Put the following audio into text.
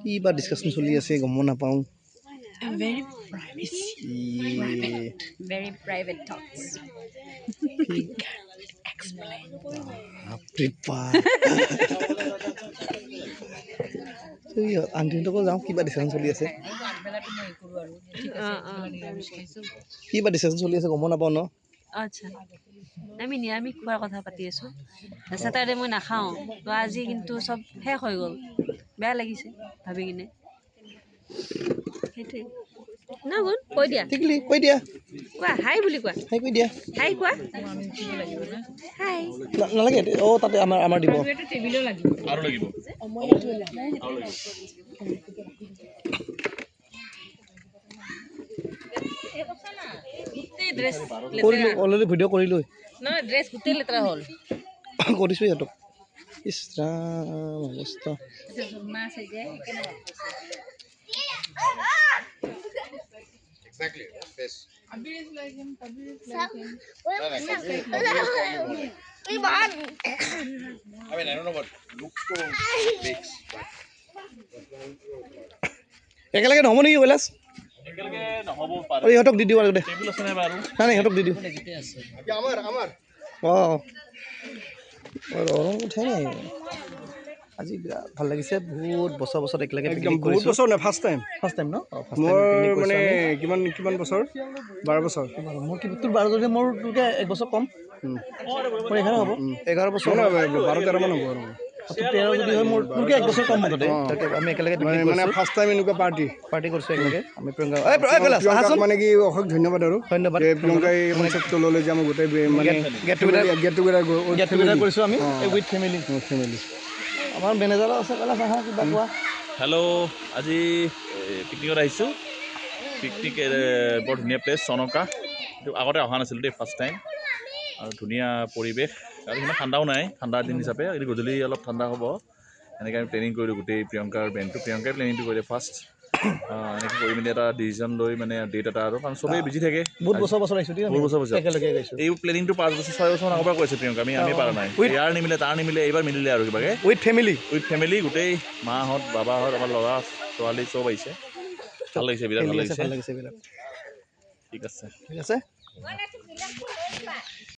কি বা ডিসকাশন চলি আছে গম নাপাওঁ Very private. Very private talks. Explain. আন্টিহঁতকো যাওঁ কিবা ডিসকাশন চলি আছে কিবা ডিসকাশন চলি আছে গম নাপাওঁ ন আচ্ছা আমি নিৰামিষ খোৱাৰ কথা পাতি আছো স্যাটাৰডে মই নাখাওঁ তো আজি কিন্তু সব শেষ হৈ গ'ল বেয়া লাগিছে ভাবি কিনে সেইটোৱে না গুণ কৈ দিয়া ঠিকলি কৈ দিয়া কোৱা হাই বুলি কোৱা হাই কৈ দিয়া হাই কোৱা হাই নালাগে অ তাতে আমাৰ দিব আৰু লাগিব ড্ৰেছ কৰিলোঁ অলৰেডি ভিডিঅ' কৰিলোঁ নহয় ড্ৰেছ গোটেই লেতেৰা হ'ল কৰিছোঁ সিহঁতক ইছ ৰাম অৱস্থা Exactly. Yes. Abhi is like him, Kabir is I mean, I don't know what looks so big. একেলগে নহ'ব নেকি কৈলাশ একেলগে নহ'ব পাৰে আৰু ইহঁতক দি দিওঁ আৰু দে টেবুল আছে নাই বাৰু নাই নাই ইহঁতক দি দিওঁ অঁ উঠাই নাই আজি ভাল লাগিছে বহুত বছৰ একেলগে বহুত বছৰ নাই ফাৰ্ষ্ট টাইম ন মোৰ মানে কিমান বছৰ 12 বছৰ মোৰ কি তোৰ 12 যদি মোৰ তোৰকে 1 বছৰ কম মোৰ 11 হ'ব 11 বছৰ 12-13 মান হ'ব আৰু 13 যদি হয় মোৰ তোৰকে 1 বছৰ কম মুঠতে আমি একেলগে মানে ফাৰ্ষ্ট টাইম এনেকুৱা পাৰ্টি কৰিছোঁ একেলগে আমি প্ৰিয়ংকা মানে কি অশেষ ধন্যবাদ আৰু ধন্যবাদ প্ৰিয়ংকাই কনচেপ্টটো ল'লে যে আমি গোটেই মানে গেট টুগেডাৰ কৰিছোঁ আমি উইথ ফেমিলি আমাৰ মেনেজাৰো আছে কৈলাশ আহা কিবা কোৱা হেল্ল' আজি পিকনিকত আহিছোঁ পিকনিক বৰ ধুনীয়া প্লেচ চনকা এইটো আগতে অহা নাছিলোঁ দেই ফাৰ্ষ্ট টাইম আৰু ধুনীয়া পৰিৱেশ আৰু সিমান ঠাণ্ডাও নাই ঠাণ্ডাৰ দিন হিচাপে কিন্তু গধূলি অলপ ঠাণ্ডা হ'ব এনেকৈ আমি প্লেনিং কৰিলোঁ গোটেই প্ৰিয়ংকাৰ বেণ্ডটো প্ৰিয়ংকাই প্লেনিংটো কৰিলে ফাৰ্ষ্ট এনেকৈ কৰি মেলি এটা ডিচিজন লৈ মানে ডেট এটা আৰু কাৰণ চবেই বিজি থাকে বহুত বছৰ আহিছোঁ বহুত বছৰ একেলগে গৈছোঁ এই প্লেনিংটো 5 বছৰ 6 বছৰ আগৰ পৰা কৈছে প্ৰিয়ংকা আমি পাৰা নাই ইয়াৰ নিমিলে তাৰ নিমিলে এইবাৰ মিলিলে আৰু কিবাকে উইথ ফেমিলি গোটেই মাহঁত বাবাহঁত আমাৰ ল'ৰা ছোৱালী চব আহিছে ভাল লাগিছে বিৰাট ভাল লাগিছে এইবিলাক ঠিক আছে ঠিক আছে